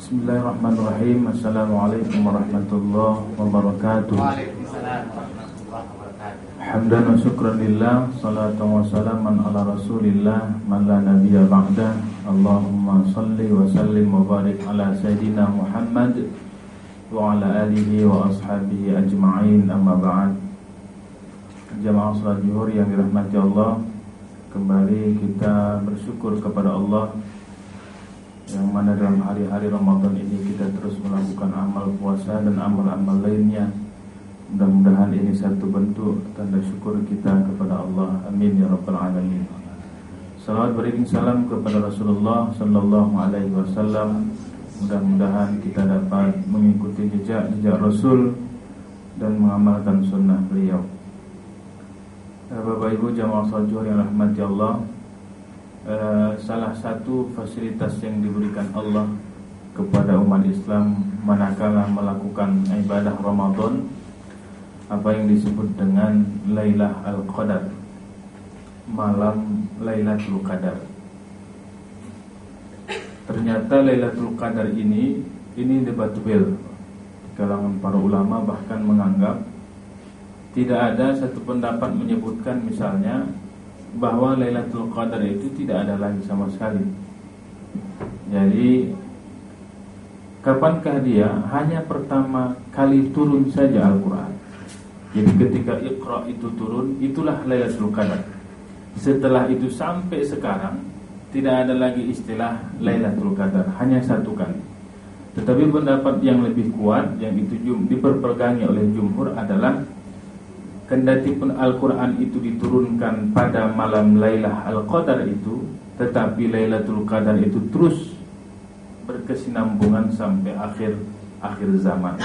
Bismillahirrahmanirrahim. Assalamualaikum warahmatullahi wabarakatuh. Waalaikumsalam warahmatullahi wabarakatuh. Hamdan wa syukran lillah, salatan wa salaman ala rasulillah, man la nabiyya ba'dah. Allahumma salli wa sallim wa barik ala sayyidina Muhammad wa ala alihi wa ashabihi ajma'in, amma ba'd. Jamaah salat zuhur yang dirahmati Allah, kembali kita bersyukur kepada Allah yang mana dalam hari-hari Ramadan ini kita terus melakukan amal puasa dan amal-amal lainnya. Mudah-mudahan ini satu bentuk tanda syukur kita kepada Allah. Amin ya rabbal alamin. Salawat beriring salam kepada Rasulullah sallallahu alaihi wasallam. Mudah-mudahan kita dapat mengikuti jejak Rasul dan mengamalkan sunnah beliau. Bapak Ibu jamaah salat zuhur yang rahmati Allah, salah satu fasilitas yang diberikan Allah kepada umat Islam manakala melakukan ibadah Ramadan, apa yang disebut dengan Lailah Al-Qadar, malam Lailatul Qadar. Ternyata Lailatul Qadar ini debatable di kalangan para ulama, bahkan menganggap tidak ada satu pendapat menyebutkan misalnya bahwa Lailatul Qadar itu tidak ada lagi sama sekali. Jadi kapankah dia? Hanya pertama kali turun saja Al-Quran. Jadi ketika Iqra itu turun, itulah Lailatul Qadar. Setelah itu sampai sekarang tidak ada lagi istilah Lailatul Qadar, hanya satu kali. Tetapi pendapat yang lebih kuat yang itu diperpegangi oleh jumhur adalah kendati pun Al-Quran itu diturunkan pada malam Lailah Al-Qadar itu, tetapi Lailatul Qadar itu terus berkesinambungan sampai akhir zaman.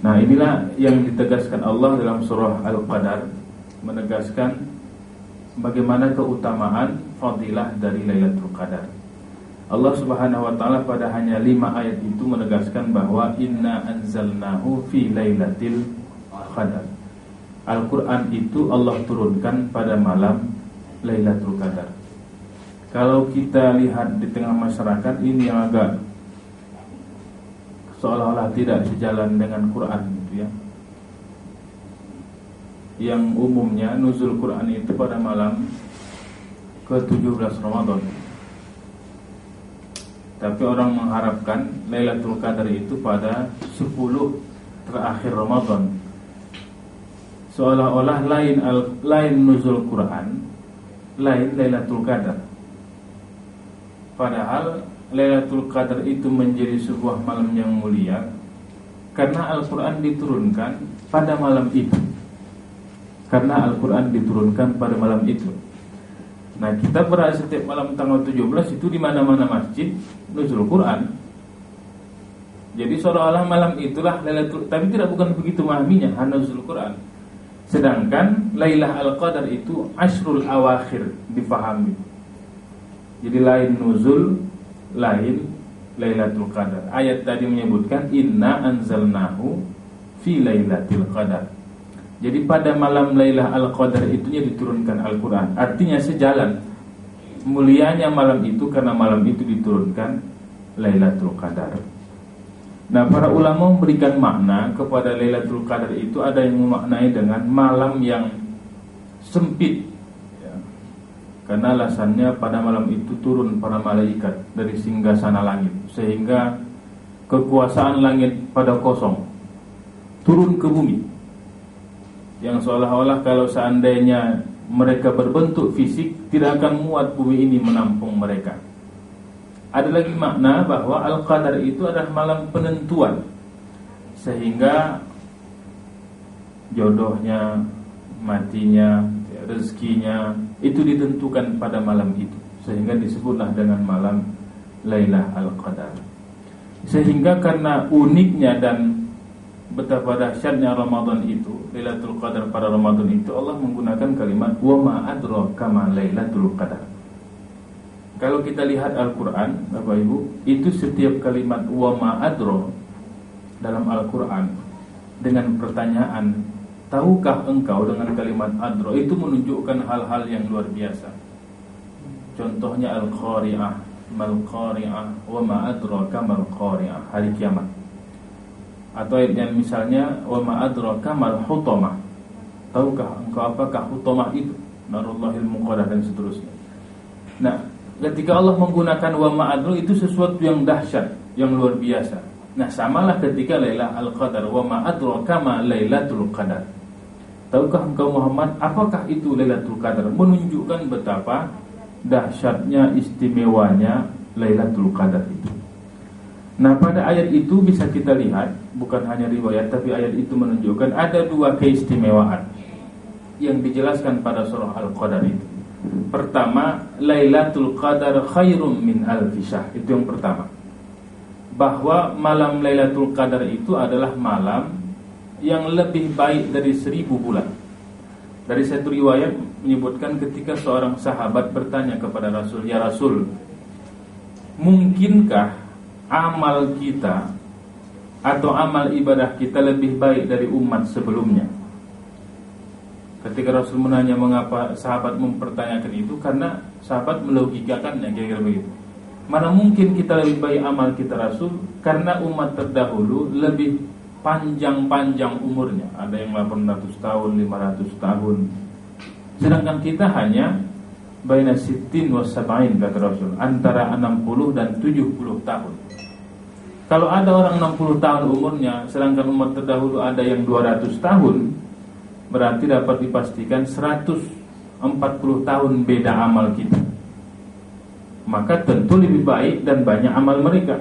Nah, inilah yang ditegaskan Allah dalam surah Al-Qadar, menegaskan bagaimana keutamaan fadilah dari Lailatul Qadar. Allah Subhanahu wa taala pada hanya 5 ayat itu menegaskan bahwa inna anzalnahu fi lailatil qadar. Al-Quran itu Allah turunkan pada malam Lailatul Qadar. Kalau kita lihat di tengah masyarakat ini yang agak seolah-olah tidak sejalan dengan Quran gitu ya. Yang umumnya nuzul Quran itu pada malam ke-17 Ramadan. Tapi orang mengharapkan Lailatul Qadar itu pada 10 terakhir Ramadan. Seolah-olah lain nuzul Quran, lain Lailatul Qadar. Padahal Lailatul Qadar itu menjadi sebuah malam yang mulia karena Al-Quran diturunkan pada malam itu. Karena Al-Quran diturunkan pada malam itu. Nah, kita berada setiap malam tanggal 17 itu di mana-mana masjid nuzul Quran. Jadi seolah-olah malam itulah Lailatul, tapi tidak, bukan begitu memahaminya, nuzul Quran. Sedangkan Lailah Al-Qadar itu ashrul awakhir difahami. Jadi lain nuzul, lain Lailatul Qadar. Ayat tadi menyebutkan inna anzalnahu fi lailatul qadar. Jadi pada malam Lailah Al-Qadar itunya diturunkan Al-Quran. Artinya sejalan mulianya malam itu karena malam itu diturunkan Lailatul Qadar. Nah, para ulama memberikan makna kepada Lailatul Qadar itu, ada yang memaknai dengan malam yang sempit ya. Karena alasannya pada malam itu turun para malaikat dari singgasana langit, sehingga kekuasaan langit pada kosong turun ke bumi. Yang seolah-olah kalau seandainya mereka berbentuk fisik, tidak akan muat bumi ini menampung mereka. Ada lagi makna bahwa Al-Qadar itu adalah malam penentuan, sehingga jodohnya, matinya, rezekinya itu ditentukan pada malam itu, sehingga disebutlah dengan malam Lailah Al-Qadar. Sehingga karena uniknya dan betapa dahsyatnya Ramadan itu, Lailatul Qadar pada Ramadan itu, Allah menggunakan kalimat wa ma adraka ma Lailatul Qadar. Kalau kita lihat Al-Quran, Bapak Ibu, itu setiap kalimat wa ma adro dalam Al-Quran dengan pertanyaan, tahukah engkau, dengan kalimat adro itu menunjukkan hal-hal yang luar biasa. Contohnya Al-Qari'ah, mal qari'ah wa ma adraka mal qari'ah, hari kiamat. Atau ayat yang misalnya wa ma adraka mal hutamah, tahukah engkau apakah hutamah itu, narullahil muqaddah, dan seterusnya. Nah, ketika Allah menggunakan wa ma adra, itu sesuatu yang dahsyat, yang luar biasa. Nah, samalah ketika Lailatul Qadar, wa ma adraka ma Lailatul Qadar, tahukah engkau Muhammad apakah itu Lailatul Qadar, menunjukkan betapa dahsyatnya, istimewanya Lailatul Qadar itu. Nah, pada ayat itu bisa kita lihat, bukan hanya riwayat, tapi ayat itu menunjukkan ada dua keistimewaan yang dijelaskan pada surah Al-Qadar itu. Pertama, Lailatul Qadar khairum min alfi syahr. Itu yang pertama, bahwa malam Lailatul Qadar itu adalah malam yang lebih baik dari 1000 bulan. Dari satu riwayat menyebutkan ketika seorang sahabat bertanya kepada Rasul, "Ya Rasul, mungkinkah amal kita atau amal ibadah kita lebih baik dari umat sebelumnya?" Ketika Rasul menanya mengapa sahabat mempertanyakan itu, karena sahabat melogikakannya kira-kira begitu. Mana mungkin kita lebih baik amal kita Rasul, karena umat terdahulu lebih panjang-panjang umurnya, ada yang 800 tahun, 500 tahun. Sedangkan kita hanya baina sittin wa sab'in, kata Rasul, antara 60 dan 70 tahun. Kalau ada orang 60 tahun umurnya, sedangkan umat terdahulu ada yang 200 tahun, berarti dapat dipastikan 140 tahun beda amal kita. Maka tentu lebih baik dan banyak amal mereka.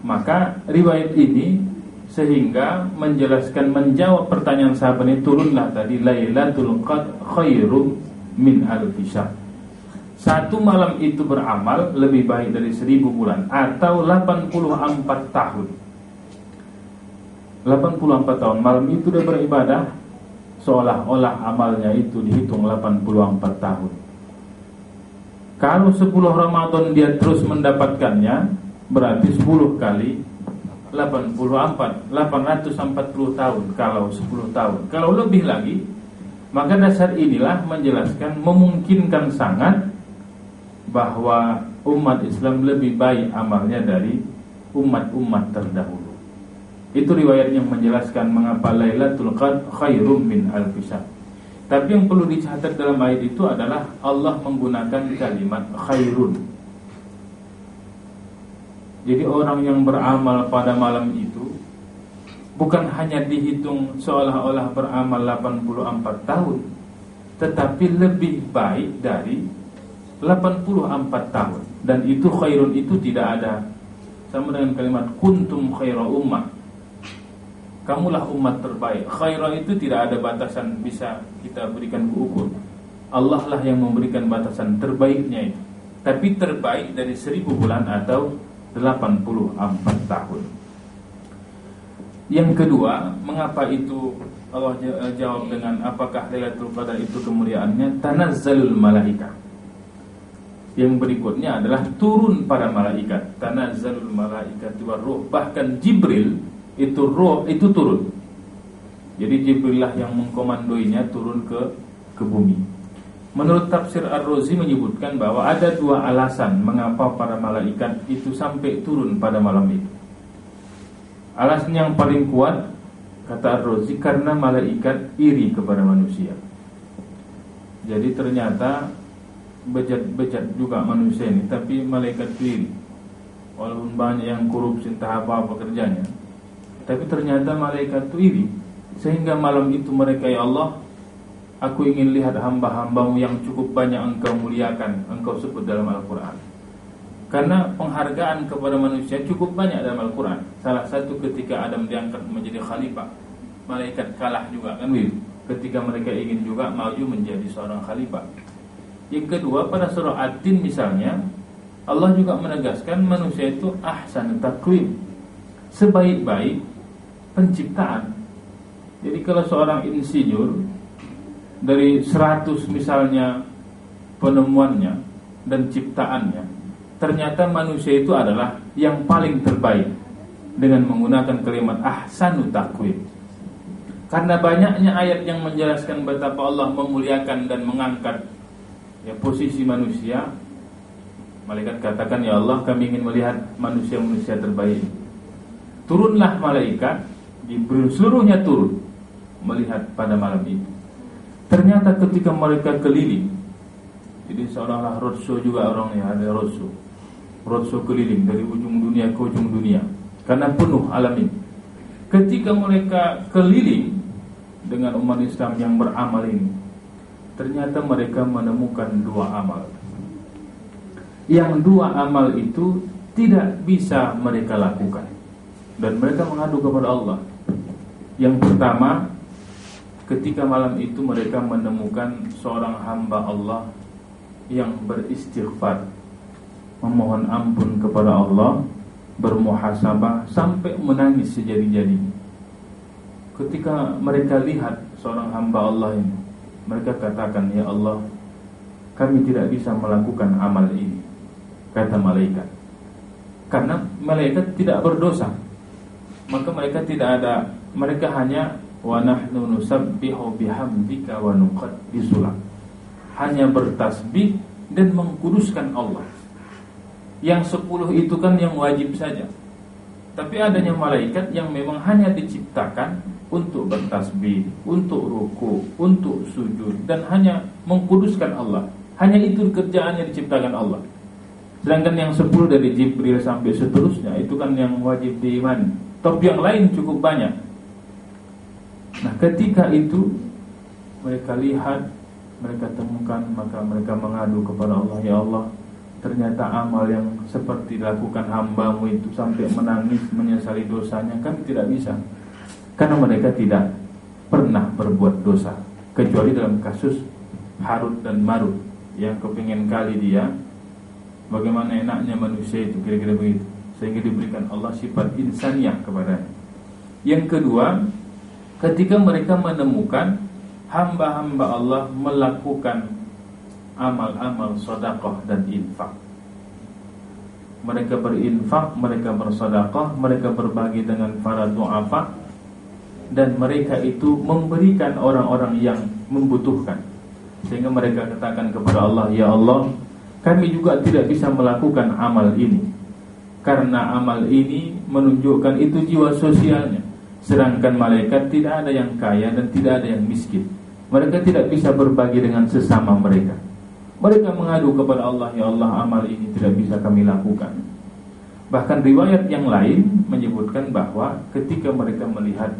Maka riwayat ini sehingga menjelaskan, menjawab pertanyaan sahabat ini, turunlah tadi Lailatul Qadar khairum min alfi syahr. Satu malam itu beramal lebih baik dari 1000 bulan, atau 84 tahun. 84 tahun malam itu dia beribadah, seolah-olah amalnya itu dihitung 84 tahun. Kalau 10 Ramadan dia terus mendapatkannya, berarti 10 kali 84, 840 tahun kalau 10 tahun. Kalau lebih lagi, maka dasar inilah menjelaskan, memungkinkan sangat bahwa umat Islam lebih baik amalnya dari umat-umat terdahulu. Itu riwayat yang menjelaskan mengapa Lailatul Qadar khairum min alfi syahr. Tapi yang perlu dicatat dalam ayat itu adalah Allah menggunakan kalimat khairun. Jadi orang yang beramal pada malam itu bukan hanya dihitung seolah-olah beramal 84 tahun, tetapi lebih baik dari 84 tahun. Dan itu khairun itu tidak ada sama dengan kalimat kuntum khaira ummah, kamulah umat terbaik. Khaira itu tidak ada batasan bisa kita berikan ukur. Allah lah yang memberikan batasan terbaiknya itu. Tapi terbaik dari 1000 bulan atau 84 tahun. Yang kedua, mengapa itu Allah jawab dengan apakah Lailatul Qadar itu kemuliaannya? Tanazzalul malaikah. Yang berikutnya adalah turun para malaikat. Tanazzalul malaikatu waruh. Bahkan Jibril itu roh itu turun. Jadi Jibril lah yang mengkomandoinya turun ke bumi. Menurut tafsir Ar-Razi menyebutkan bahwa ada dua alasan mengapa para malaikat itu sampai turun pada malam itu. Alasan yang paling kuat, kata Ar-Razi, karena malaikat iri kepada manusia. Jadi ternyata bejat juga manusia ini, tapi malaikat iri. Walaupun banyak yang korupsi entah apa kerjanya, tapi ternyata malaikat itu iri. Sehingga malam itu mereka, ya Allah, aku ingin lihat hamba-hambamu yang cukup banyak engkau muliakan, engkau sebut dalam Al-Quran. Karena penghargaan kepada manusia cukup banyak dalam Al-Quran. Salah satu ketika Adam diangkat menjadi khalifah, malaikat kalah juga kan begitu. Ketika mereka ingin juga maju menjadi seorang khalifah. Yang kedua, pada surah Ad-Din misalnya, Allah juga menegaskan manusia itu ahsan taqwim, sebaik-baik penciptaan. Jadi kalau seorang insinyur dari 100 misalnya penemuannya dan ciptaannya, ternyata manusia itu adalah yang paling terbaik dengan menggunakan kalimat ahsanu taqwim. Karena banyaknya ayat yang menjelaskan betapa Allah memuliakan dan mengangkat posisi manusia, Malaikat katakan, ya Allah, kami ingin melihat manusia-manusia terbaik. Turunlah malaikat, Jibril seluruhnya turun melihat pada malam itu. Ternyata ketika mereka keliling, jadi seolah-olah roadshow juga orangnya, ada roadshow keliling dari ujung dunia ke ujung dunia, karena penuh alam ini. Ketika mereka keliling dengan umat Islam yang beramal ini, ternyata mereka menemukan dua amal. Yang dua amal itu tidak bisa mereka lakukan, dan mereka mengadu kepada Allah. Yang pertama, ketika malam itu mereka menemukan seorang hamba Allah yang beristighfar, memohon ampun kepada Allah, bermuhasabah sampai menangis sejadi-jadinya. Ketika mereka lihat seorang hamba Allah ini, mereka katakan, ya Allah, kami tidak bisa melakukan amal ini, kata malaikat. Karena malaikat tidak berdosa, maka mereka hanya wa nahnu nusabbihu bihamdika wa nuqaddisu lak, hanya bertasbih dan mengkuduskan Allah. Yang 10 itu kan yang wajib saja. Tapi adanya malaikat yang memang hanya diciptakan untuk bertasbih, untuk ruku, untuk sujud, dan hanya mengkuduskan Allah. Hanya itu kerjaannya diciptakan Allah. Sedangkan yang 10 dari Jibril sampai seterusnya, itu kan yang wajib diimani. Tapi yang lain cukup banyak. Nah, ketika itu mereka lihat, mereka temukan, maka mereka mengadu kepada Allah, ya Allah, ternyata amal yang seperti dilakukan hamba-Mu itu sampai menangis menyesali dosanya, kami tidak bisa. Karena mereka tidak pernah berbuat dosa, kecuali dalam kasus Harut dan Marut, yang kepingin kali dia bagaimana enaknya manusia itu, kira-kira begitu, sehingga diberikan Allah sifat insaniyah kepadanya. Yang kedua, ketika mereka menemukan hamba-hamba Allah melakukan amal-amal sedekah dan infak. Mereka berinfak, mereka bersedekah, mereka berbagi dengan para du'afa, dan mereka itu memberikan orang-orang yang membutuhkan. Sehingga mereka katakan kepada Allah, ya Allah, kami juga tidak bisa melakukan amal ini, karena amal ini menunjukkan itu jiwa sosialnya. Sedangkan malaikat tidak ada yang kaya dan tidak ada yang miskin. Mereka tidak bisa berbagi dengan sesama mereka. Mereka mengadu kepada Allah, ya Allah, amal ini tidak bisa kami lakukan. Bahkan riwayat yang lain menyebutkan bahwa ketika mereka melihat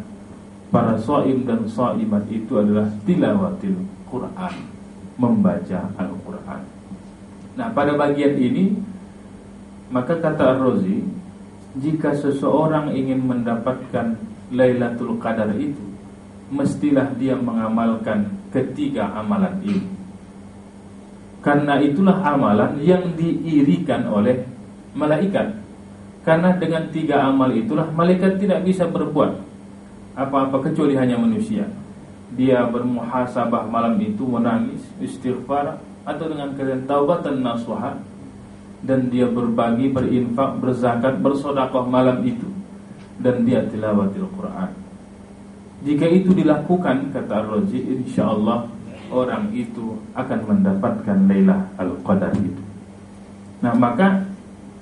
para shaim dan shaimat itu adalah tilawatil Quran, membaca Al-Quran. Nah, pada bagian ini, maka kata Ar-Razi, jika seseorang ingin mendapatkan Lailatul Qadar itu, mestilah dia mengamalkan ketiga amalan ini. Karena itulah amalan yang diirikan oleh malaikat. Karena dengan 3 amal itulah malaikat tidak bisa berbuat apa-apa kecuali hanya manusia. Dia bermuhasabah malam itu, menangis, istighfar, atau dengan keadaan taubatan nasuha, dan dia berbagi, berinfak, berzakat, bersedekah malam itu, dan dia tilawatil Quran. Jika itu dilakukan, kata Ar-Razi, insyaallah orang itu akan mendapatkan Lailatul Qadar itu. Nah, maka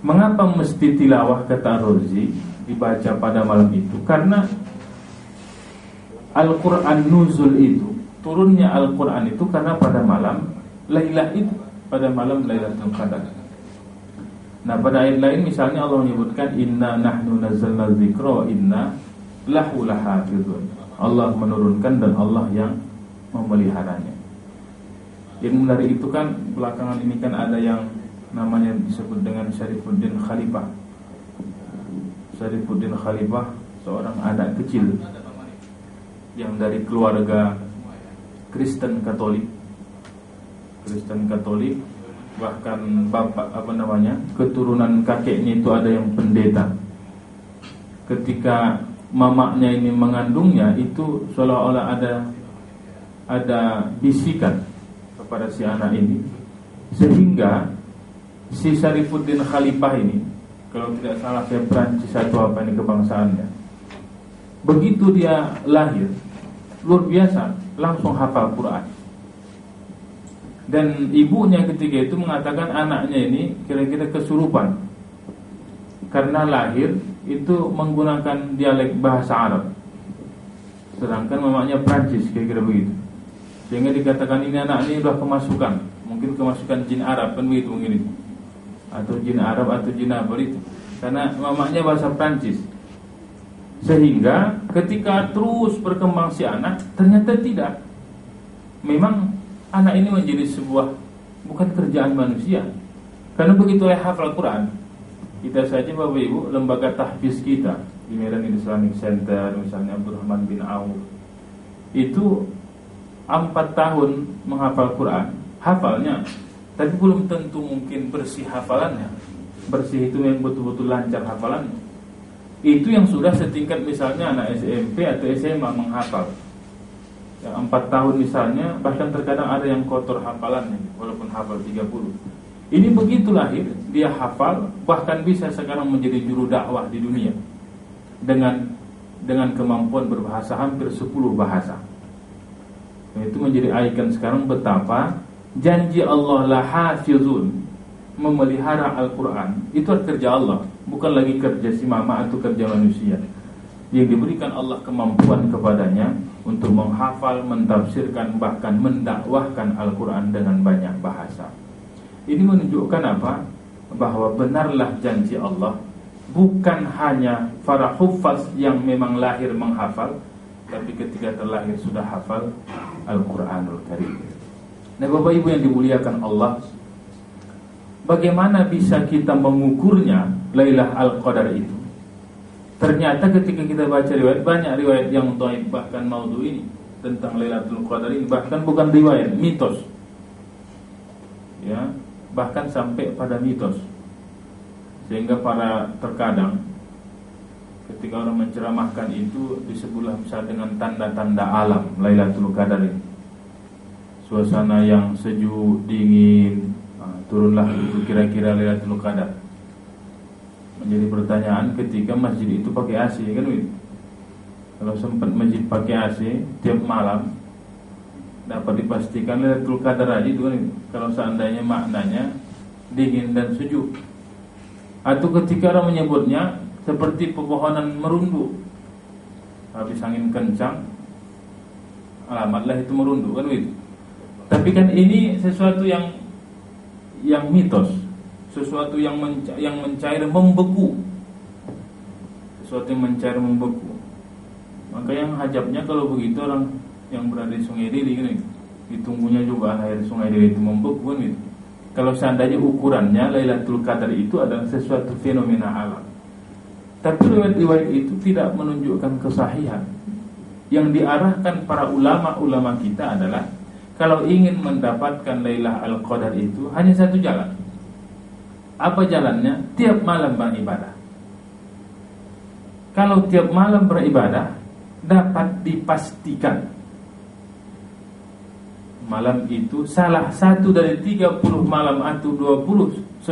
mengapa mesti tilawah, kata Ar-Razi, dibaca pada malam itu? Karena Al-Quran nuzul itu, turunnya Al-Quran itu karena pada malam Lailah itu, pada malam Lailatul Qadar. Nah, pada ayat lain misalnya Allah menyebutkan inna nahnu nazzalna dzikra wa inna lahu lahafizun. Allah menurunkan dan Allah yang memeliharanya. Yang menarik itu kan belakangan ini kan ada yang namanya disebut dengan Syarifuddin Khalifah. Syarifuddin Khalifah seorang anak kecil yang dari keluarga Kristen Katolik, bahkan bapak keturunan kakeknya itu ada yang pendeta. Ketika mamaknya ini mengandungnya, itu seolah-olah ada bisikan kepada si anak ini, sehingga si Syarifuddin Khalifah ini, kalau tidak salah saya Perancis atau apa ini kebangsaannya, begitu dia lahir, luar biasa, langsung hafal Quran. Dan ibunya ketika itu mengatakan anaknya ini kira-kira kesurupan karena lahir itu menggunakan dialek bahasa Arab, sedangkan mamanya Prancis, kira-kira begitu. Sehingga dikatakan ini anak ini sudah kemasukan, mungkin kemasukan jin Arab, kan begitu mungkin itu, atau jin Arab atau jin apa itu, karena mamanya bahasa Prancis. Sehingga ketika terus berkembang si anak, ternyata tidak. Memang anak ini menjadi sebuah bukan kerjaan manusia. Karena begitu hafal Quran, kita saja Bapak Ibu, lembaga tahfiz kita di Medan Islamic Center misalnya Abdurrahman bin Auf, itu 4 tahun menghafal Quran, hafalnya, tapi belum tentu mungkin bersih hafalannya. Bersih itu yang betul-betul lancar hafalannya. Itu yang sudah setingkat misalnya anak SMP atau SMA menghafal. Yang 4 tahun misalnya, bahkan terkadang ada yang kotor hafalannya, walaupun hafal 30. Ini begitu lahir, dia hafal, bahkan bisa sekarang menjadi juru dakwah di dunia dengan kemampuan berbahasa hampir 10 bahasa. Itu menjadi ikon sekarang betapa janji Allah la hafizun, memelihara Al-Quran, itu kerja Allah, bukan lagi kerja si mama atau kerja manusia. Yang diberikan Allah kemampuan kepadanya untuk menghafal, mentafsirkan, bahkan mendakwahkan Al-Quran dengan banyak bahasa. Ini menunjukkan apa? Bahwa benarlah janji Allah, bukan hanya para huffaz yang memang lahir menghafal, tapi ketika terlahir sudah hafal Al-Quranul Karim. Nah Bapak Ibu yang dimuliakan Allah, bagaimana bisa kita mengukurnya Lailah Al-Qadar itu? Ternyata ketika kita baca riwayat, banyak riwayat yang dhaif, bahkan maudhu ini tentang Lailatul Qadar ini, bahkan bukan riwayat, mitos. Ya, bahkan sampai pada mitos. Sehingga para terkadang ketika orang menceramahkan itu disebutlah misalnya dengan tanda-tanda alam Lailatul Qadar ini. Suasana yang sejuk, dingin, turunlah itu kira-kira Lailatul Qadar. Menjadi pertanyaan ketika masjid itu pakai AC, kan begitu? Kalau sempat masjid pakai AC tiap malam, dapat dipastikan Lailatul Qadar aja itu kan. Kalau seandainya maknanya dingin dan sejuk, atau ketika orang menyebutnya seperti pepohonan merunduk, habis angin kencang, alamatlah itu merunduk, kan begitu? Tapi kan ini sesuatu yang mitos, sesuatu yang mencair, membeku, sesuatu yang mencair, membeku. Maka yang hajabnya kalau begitu orang yang berada di Sungai Deli kan, ditunggunya juga air Sungai Deli itu membeku kan gitu. Kalau seandainya ukurannya Lailatul Qadar itu adalah sesuatu fenomena alam, tapi riwayat-riwayat itu tidak menunjukkan kesahihan. Yang diarahkan para ulama-ulama kita adalah kalau ingin mendapatkan Lailah Al-Qadar itu hanya satu jalan. Apa jalannya? Tiap malam beribadah. Kalau tiap malam beribadah, dapat dipastikan malam itu salah satu dari 30 malam atau 29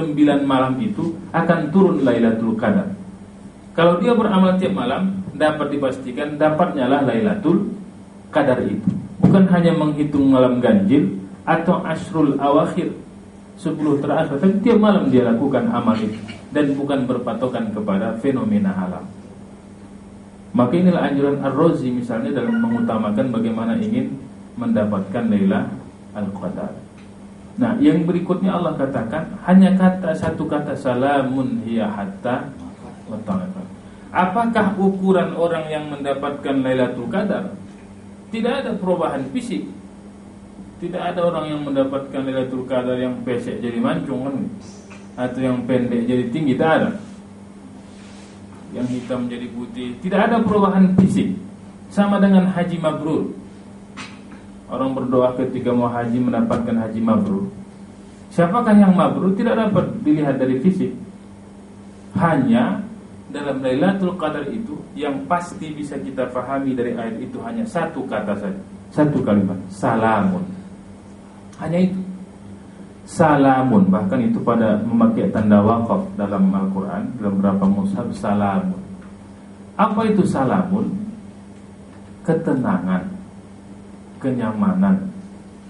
malam itu akan turun Lailatul Qadar. Kalau dia beramal tiap malam, dapat dipastikan dapatnya lah Lailatul Qadar itu. Bukan hanya menghitung malam ganjil atau asrul awakhir, 10 terakhir, tapi tiap malam dia lakukan amal itu, dan bukan berpatokan kepada fenomena alam. Maka inilah anjuran Ar-Razi misalnya dalam mengutamakan bagaimana ingin mendapatkan Lailah Al-Qadar. Nah, yang berikutnya Allah katakan hanya satu kata salamun hiya hatta matla'il. Apakah ukuran orang yang mendapatkan Lailatul Qadar? Tidak ada perubahan fisik. Tidak ada orang yang mendapatkan Lailatul Qadar yang pesek jadi mancung kan, atau yang pendek jadi tinggi, tidak ada. Yang hitam jadi putih, tidak ada perubahan fisik. Sama dengan haji mabrur. Orang berdoa ketika mau haji mendapatkan haji mabrur. Siapakah yang mabrur? Tidak dapat dilihat dari fisik. Hanya dalam Lailatul Qadar itu yang pasti bisa kita pahami dari ayat itu hanya satu kata saja, satu kalimat, salamun. Hanya itu, salamun. Bahkan itu pada memakai tanda waqaf dalam Al-Quran, dalam beberapa mushaf, salamun. Apa itu salamun? Ketenangan, kenyamanan,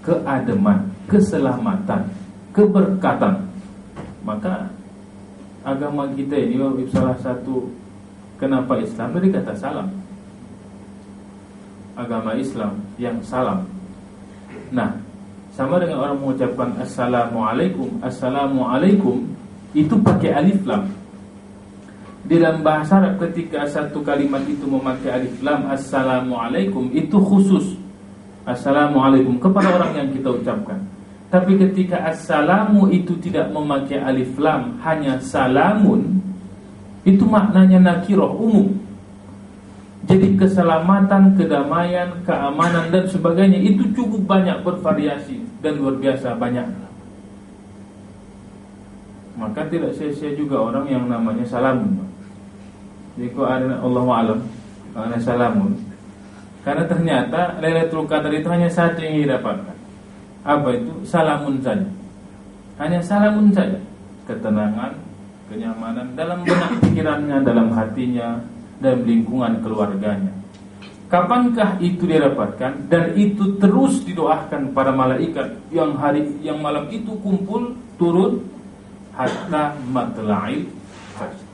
keademan. keselamatan, keberkatan. Maka agama kita ini salah satu kenapa Islam dari kata salam. Agama Islam yang salam. Nah, sama dengan orang mengucapkan assalamualaikum, assalamualaikum itu pakai alif lam. Di dalam bahasa Arab ketika satu kalimat itu memakai alif lam, assalamualaikum itu khusus assalamualaikum kepada orang yang kita ucapkan. Tapi ketika assalamu itu tidak memakai alif lam, hanya salamun, itu maknanya nakirah, umum. Jadi keselamatan, kedamaian, keamanan dan sebagainya itu cukup banyak, bervariasi dan luar biasa banyak. Maka tidak sia-sia juga orang yang namanya salamun. Jadi kalau ada Allahu a'lam, ada salamun. Karena ternyata Lailatul Qadar itu hanya satu yang didapatkan. Apa itu? Salamun saja. Hanya salamun saja. Ketenangan, kenyamanan dalam benak pikirannya, dalam hatinya, dalam lingkungan keluarganya. Kapankah itu didapatkan? Dan itu terus didoakan para malaikat yang malam itu kumpul turun hatta matla'il fajr.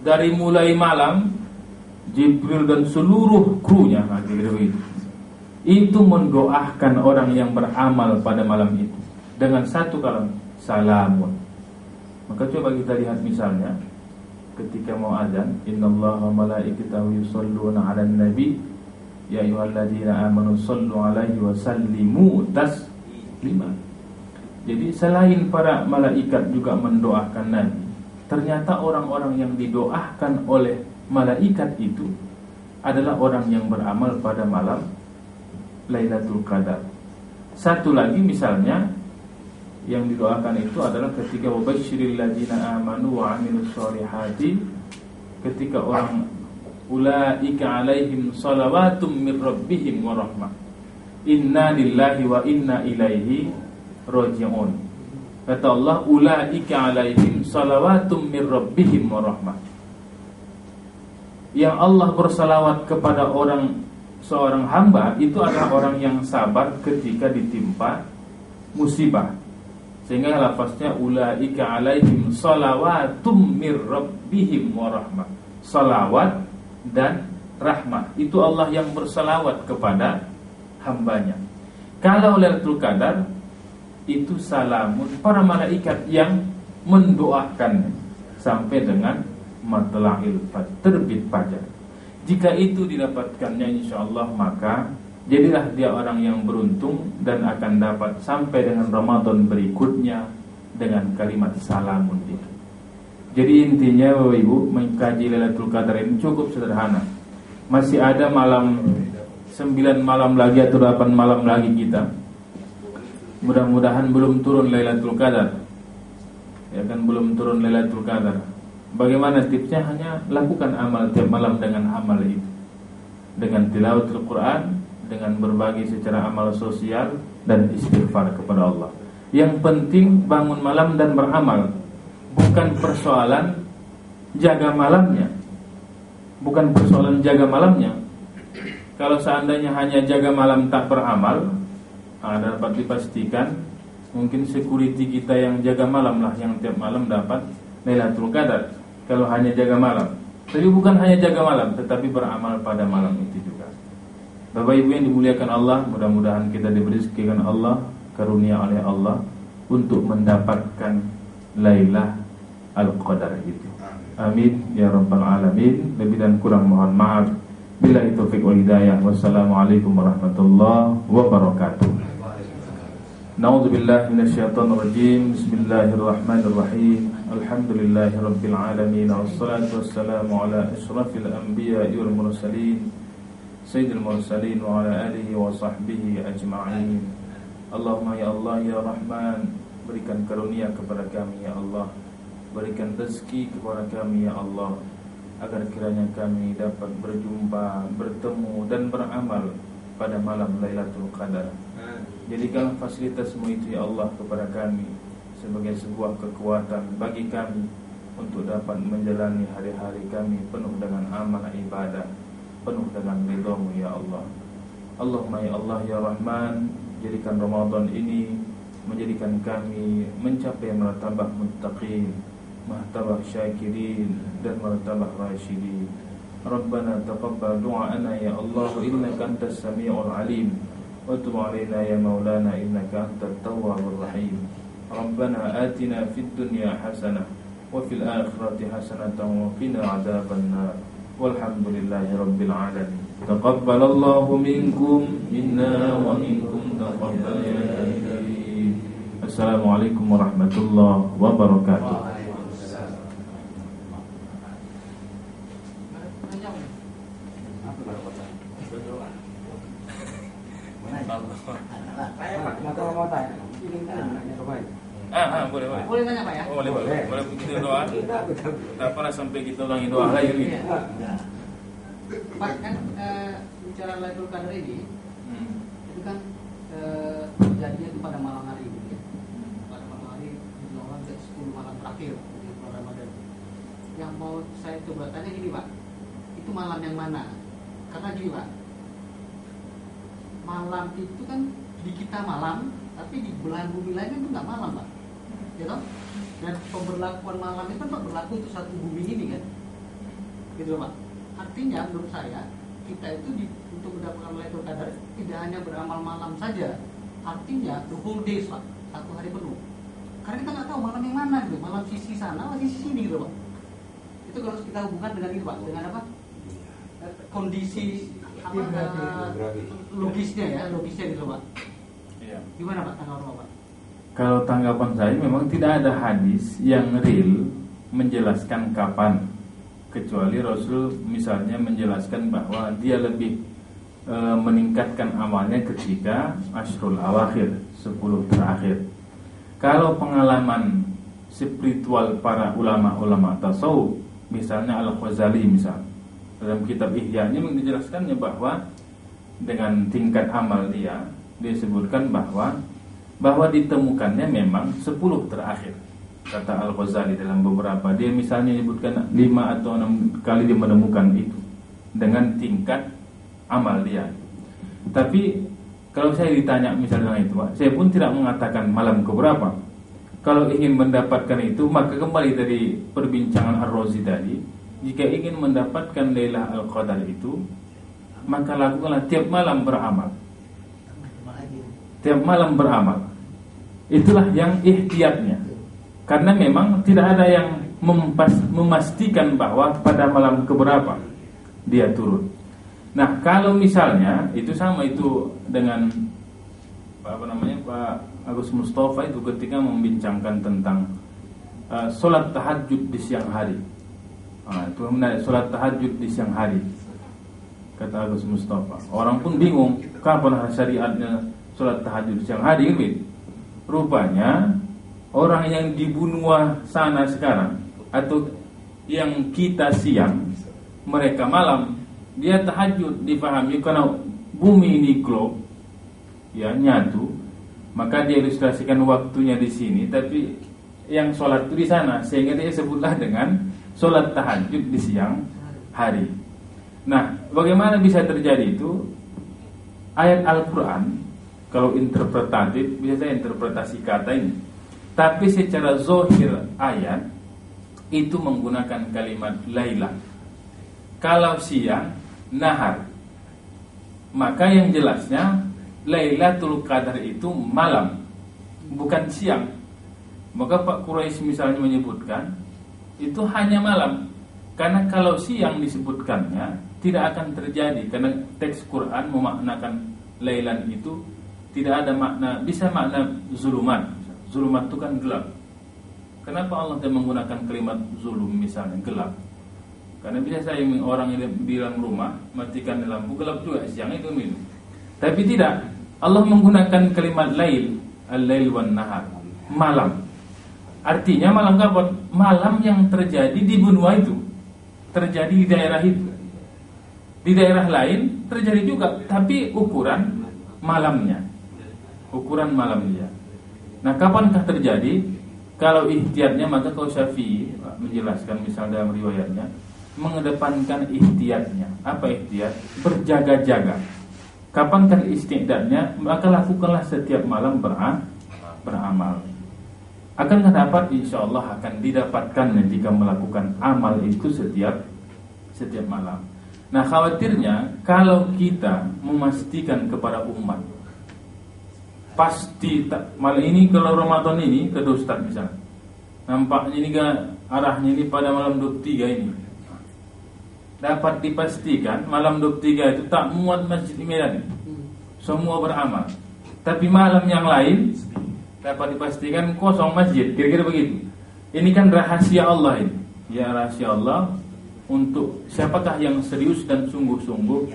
Dari mulai malam Jibril dan seluruh krunya itu mendoakan orang yang beramal pada malam itu dengan satu kalimat salamun. Maka coba kita lihat misalnya ketika mau azan, innallaha wa malaikatahu yusholluna 'alan nabi ya ayyuhalladzina amanu shallu 'alaihi wa sallimu taslima. Jadi selain para malaikat juga mendoakan Nabi, ternyata orang-orang yang didoakan oleh malaikat itu adalah orang yang beramal pada malam Lailatul Qadar. Satu lagi misalnya yang didoakan itu adalah ketika wabasyiril ladzina amanu wa 'amilus sholihati, ketika orang ulaika 'alaihim shalawatum mir rabbihim wa rahmah inna lillahi wa inna ilaihi raji'un. Kata Allah, ulaika 'alaihim shalawatum mir rabbihim wa rahmah. Yang Allah bersalawat kepada seorang hamba itu adalah orang yang sabar ketika ditimpa musibah. Sehingga lafaznya ulaika 'alaihim shalawatum mir rabbihim wa rahmah. Salawat dan rahmah itu Allah yang bersalawat kepada hambanya. Kalau Lailatul Qadar itu salamun, para malaikat yang mendoakan sampai dengan matla'il fajr, terbit fajar. Jika itu didapatkannya insyaallah, maka jadilah dia orang yang beruntung dan akan dapat sampai dengan Ramadan berikutnya dengan kalimat salamun itu. Jadi intinya Bapak Ibu, mengkaji Lailatul Qadar ini cukup sederhana. Masih ada 9 malam lagi atau 8 malam lagi kita. Mudah-mudahan belum turun Lailatul Qadar. Ya kan, belum turun Lailatul Qadar. Bagaimana tipsnya? Hanya lakukan amal tiap malam dengan amal itu. Dengan tilawatul Quran, dengan berbagi secara amal sosial dan istighfar kepada Allah. Yang penting bangun malam dan beramal. Bukan persoalan jaga malamnya. Bukan persoalan jaga malamnya. Kalau seandainya hanya jaga malam tak beramal, dapat dipastikan mungkin security kita yang jaga malam lah yang tiap malam dapat Lailatul Qadar. Kalau hanya jaga malam. Tapi bukan hanya jaga malam, tetapi beramal pada malam itu juga. Bapak Ibu yang dimuliakan Allah, mudah-mudahan kita diberi rezeki Allah, karunia oleh Allah untuk mendapatkan Lailatul Qadar itu. Amin ya rabbal alamin. Lebih dan kurang mohon maaf. Billahi taufiq wal hidayah. Wassalamualaikum warahmatullahi wabarakatuh. Na'udzubillahi minasyaitonir rajim. Bismillahirrahmanirrahim. Alhamdulillahi rabbil alamin. Wassalatu wassalamu ala asyrafil anbiya'i wal mursalin sayyidil mursalin wa ala alihi wa sahbihi ajma'in. Allahumma ya Allah ya Rahman, berikan karunia kepada kami ya Allah. Berikan rezeki kepada kami ya Allah, agar kiranya kami dapat berjumpa, bertemu dan beramal pada malam Lailatul Qadar. Jadikanlah fasilitasmu itu ya Allah kepada kami sebagai sebuah kekuatan bagi kami untuk dapat menjalani hari-hari kami penuh dengan amal ibadah, penuh dengan ridha-Mu ya Allah. Allahumma ya Allah ya Rahman, jadikan Ramadan ini menjadikan kami mencapai martabah muttaqin, martabah syakirin, dan martabah rasyidin. Rabbana taqabbal du'ana ya Allah, innaka antas sami'ul alim, wa tub 'alaina ya maulana innaka antat tawwabur rahim. Rabbana atina fid dunya hasanah wa fil akhirati hasanatan wa qina adzabannar. Walhamdulillahi rabbil alamin. Taqabbalallahu minkum minna wa minkum taqabbal ya karim. Assalamualaikum warahmatullahi wabarakatuh. Boleh. Boleh tanya Pak ya? Boleh kita doa. Tak pernah sampai kita ulangi doa lagi nih. Pak kan bicara Lailatul Qadar ini, itu kan terjadinya itu pada malam hari gitu ya. Pada malam hari Ramadan ke 10 malam terakhir di bulan Ramadan. Yang mau saya coba tanya gini Pak, itu malam yang mana? Karena gini Pak, malam itu kan di kita malam, tapi di belahan bumi lain itu nggak malam Pak, ya toh? Dan pemberlakuan malam itu kan Pak berlaku untuk satu bumi ini kan, gitu Pak. Artinya menurut saya kita itu untuk mendapatkan Lailatul Qadar tidak hanya beramal malam saja, artinya the whole days Pak, satu hari penuh. Karena kita nggak tahu malam yang mana gitu, malam sisi sana, atau sisi sini gitu Pak. Itu harus kita hubungkan dengan itu Pak, dengan apa? Kondisi logisnya gitu Pak. Iya. Gimana Pak tanggapan Pak? Kalau tanggapan saya memang tidak ada hadis yang real menjelaskan kapan, kecuali Rasul misalnya menjelaskan bahwa dia lebih meningkatkan amalnya ketika Ashrul Awakhir, 10 terakhir. Kalau pengalaman spiritual para ulama-ulama tasawuf, misalnya Al-Ghazali misalnya, dalam kitab Ihya-nya menjelaskannya bahwa dengan tingkat amal dia disebutkan bahwa ditemukannya memang 10 terakhir. Kata Al-Ghazali dalam beberapa, dia misalnya menyebutkan 5 atau 6 kali dia menemukan itu dengan tingkat amal dia. Tapi kalau saya ditanya misalnya itu Pak, saya pun tidak mengatakan malam keberapa. Kalau ingin mendapatkan itu, maka kembali dari perbincangan Ar-Razi tadi, jika ingin mendapatkan Lailatul Qadar itu, maka lakukanlah tiap malam beramal. Tiap malam beramal. Itulah yang ihtiyatnya. Karena memang tidak ada yang memastikan bahwa pada malam keberapa dia turun. Nah, kalau misalnya itu sama itu dengan Pak Agus Mustafa itu ketika membincangkan tentang sholat tahajud di siang hari. Itu menarik, sholat tahajud di siang hari. Kata Agus Mustafa, orang pun bingung kapan syariatnya sholat tahajud di siang hari gitu. Rupanya orang yang di benua sana sekarang atau yang kita siang, mereka malam, dia tahajud. Dipahami karena bumi ini globe ya, nyatu, maka dia ilustrasikan waktunya di sini, tapi yang sholat itu di sana, sehingga dia sebutlah dengan sholat tahajud di siang hari. Nah, bagaimana bisa terjadi itu? Ayat Al-Quran kalau interpretatif bisa saya interpretasi kata ini, tapi secara zahir ayat itu menggunakan kalimat laila. Kalau siang nahar, maka yang jelasnya Lailatul Qadar itu malam, bukan siang. Maka Pak Quraisy misalnya menyebutkan itu hanya malam, karena kalau siang disebutkannya tidak akan terjadi, karena teks Quran memaknakan lailan itu tidak ada makna, bisa makna zulumat. Zulumat itu kan gelap. Kenapa Allah tidak menggunakan kalimat zulum misalnya gelap? Karena bisa saya orang yang di dalam rumah matikan lampu, gelap juga siang itu minum. Tapi tidak, Allah menggunakan kalimat lail, al-lail wan nahar, malam. Artinya malam kapan? Malam yang terjadi di benua itu, terjadi di daerah itu. Di daerah lain terjadi juga, tapi ukuran malamnya, ukuran malamnya. Nah, kapankah terjadi? Kalau ihtiyatnya, maka kalau Syafi'i menjelaskan misalnya dalam riwayatnya, mengedepankan ihtiyatnya. Apa ihtiyat? Berjaga-jaga. Kapankah istidadnya? Maka lakukanlah setiap malam beramal. Akan dapat, insya Allah akan didapatkan jika melakukan amal itu setiap malam. Nah, khawatirnya kalau kita memastikan kepada umat pasti malam ini, kalau Ramadan ini ke Ustaz misalnya, nampaknya ini arahnya ini pada malam 23 ini, dapat dipastikan malam 23 itu tak muat Masjid Medan, semua beramal. Tapi malam yang lain dapat dipastikan kosong masjid, kira-kira begitu. Ini kan rahasia Allah ini. Ya, rahasia Allah untuk siapakah yang serius dan sungguh-sungguh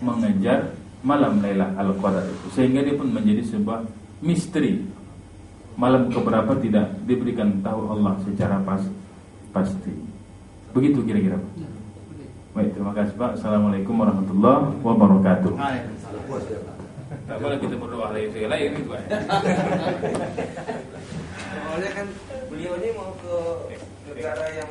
mengejar malam Lailatul Qadar itu, sehingga dia pun menjadi sebuah misteri. Malam keberapa tidak diberikan tahu Allah secara pasti. Begitu kira-kira Pak. Baik, terima kasih Pak. Assalamualaikum warahmatullahi wabarakatuh. Tak boleh kita berdoa lain itu Pak. Soalnya kan beliau ini mau ke negara yang